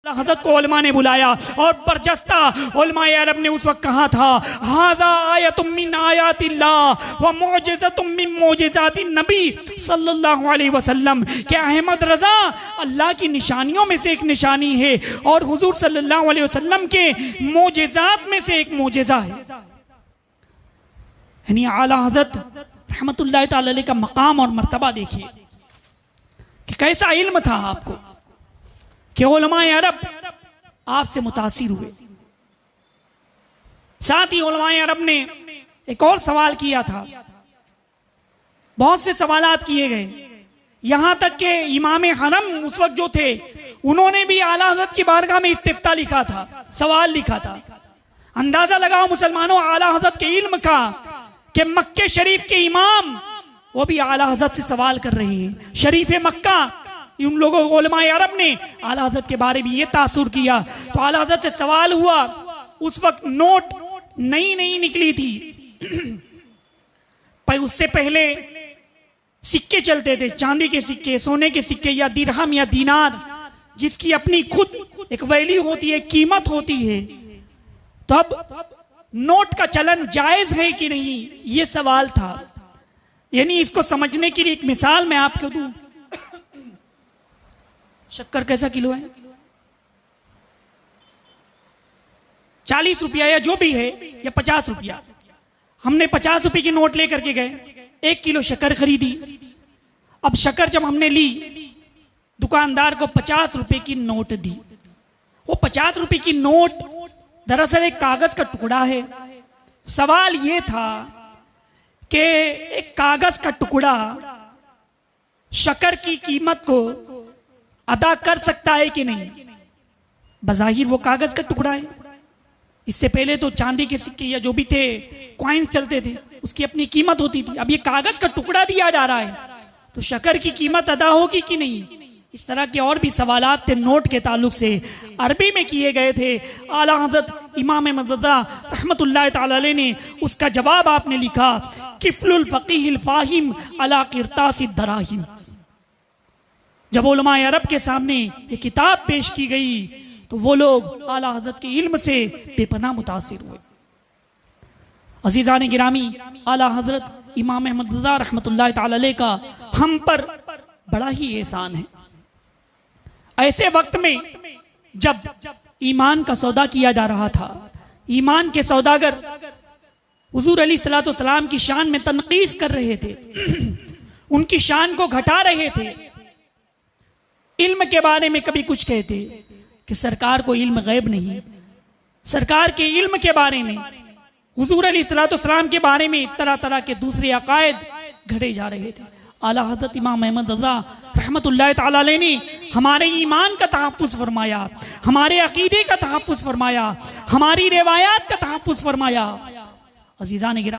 हज़रत को उलमा ने बुलाया और बरजस्ता उलमाए अरब ने उस वक्त कहा था, हाज़ा आयतुम मिन आयातिल्लाह व मुअजिज़तुम मिन मुअजिज़ातिन नबी सल्लल्लाहु अलैहि वसल्लम, कि अहमद रज़ा अल्लाह की निशानियों में से एक निशानी है और हुजूर सल्लल्लाहु अलैहि वसल्लम के मुअजिज़ात में से एक मुअजिज़ा है। यानी आला हज़रत रहमतुल्लाहि तआला अलैहि का मकाम और मर्तबा देखिए कि कैसा इल्म था आपको कि उलमाए अरब आपसे मुतासिर हुए। साथ ही उलमाए अरब ने एक और सवाल किया था, बहुत से सवालात किए गए, यहां तक कि इमाम हरम उस वक्त जो थे उन्होंने भी आला हज़रत की बारगाह में इस्तिफ्ता लिखा था, सवाल लिखा था। अंदाजा लगाओ मुसलमानों आला हज़रत के इल्म का कि मक्के शरीफ के इमाम वो भी आला हज़रत से सवाल कर रहे हैं। शरीफ मक्का, उन लोगों को उलमाए अरब ने आला हज़रत के बारे में ये तासुर किया तो आला हज़रत से सवाल हुआ। उस वक्त नोट नई नई निकली थी, पर उससे पहले सिक्के चलते थे, चांदी के सिक्के, सोने के सिक्के, या दिरहम या दीनार, जिसकी अपनी खुद एक वैल्यू होती है, कीमत होती है। तो अब नोट का चलन जायज है कि नहीं, ये सवाल था। यानी इसको समझने के लिए एक मिसाल मैं आपको दूं। शक्कर कैसा किलो है? 40 रुपया या जो भी है, या 50 रुपया। हमने 50 रुपए की नोट लेकर के गए, 1 किलो शक्कर खरीदी। अब शक्कर जब हमने ली, दुकानदार को 50 रुपए की नोट दी। वो 50 रुपए की नोट दरअसल एक कागज का टुकड़ा है। सवाल ये था कि एक कागज का टुकड़ा शक्कर की कीमत को अदा कर सकता है कि नहीं। बज़ाहिर वो कागज का टुकड़ा है। इससे पहले तो चांदी के सिक्के या जो भी थे, कॉइन्स चलते थे, उसकी अपनी कीमत होती थी। अब ये कागज का टुकड़ा दिया जा रहा है तो शक्कर की कीमत अदा होगी कि नहीं। इस तरह के और भी सवालात थे नोट के ताल्लुक से, अरबी में किए गए थे। आला हज़रत इमाम मददा रहमतुल्लाहि तआला अलैहि ने उसका जवाब आपने लिखा, किफ़लुल फ़क़ीहिल फ़ाहिम अला क़िरतासिद दराहिम। जब उलमाए अरब के सामने ये किताब पेश की गई तो वो लोग आला हज़रत के इल्म से बेपनाह मुतासिर हुए। अज़ीज़ान गिरामी, आला हज़रत इमाम अहमद रज़ा रहमतुल्लाहि तआला अलैहि का हम पर बड़ा ही एहसान है। ऐसे वक्त में जब ईमान का सौदा किया जा रहा था, ईमान के सौदागर हुजूर अलैहिस्सलातु वस्सलाम की शान में तनकीस कर रहे थे, उनकी शान को घटा रहे थे। इल्म के बारे में कभी कुछ कहते कि सरकार को इल्म गैब नहीं, सरकार के इल्म के बारे में, हुजूर अलैहिस्सलातु वस्सलाम के बारे में तरह तरह के दूसरे अकायद घड़े जा रहे थे। आला हज़रत इमाम अहमद रज़ा रहमतुल्लाहि तआला अलैहि ने हमारे ईमान का तहफ़्फ़ुज़ फरमाया, हमारे अकीदे का तहफ़्फ़ुज़ फरमाया, हमारी रिवायात का तहफ़्फ़ुज़ फरमाया। अज़ीज़ान गिरामी,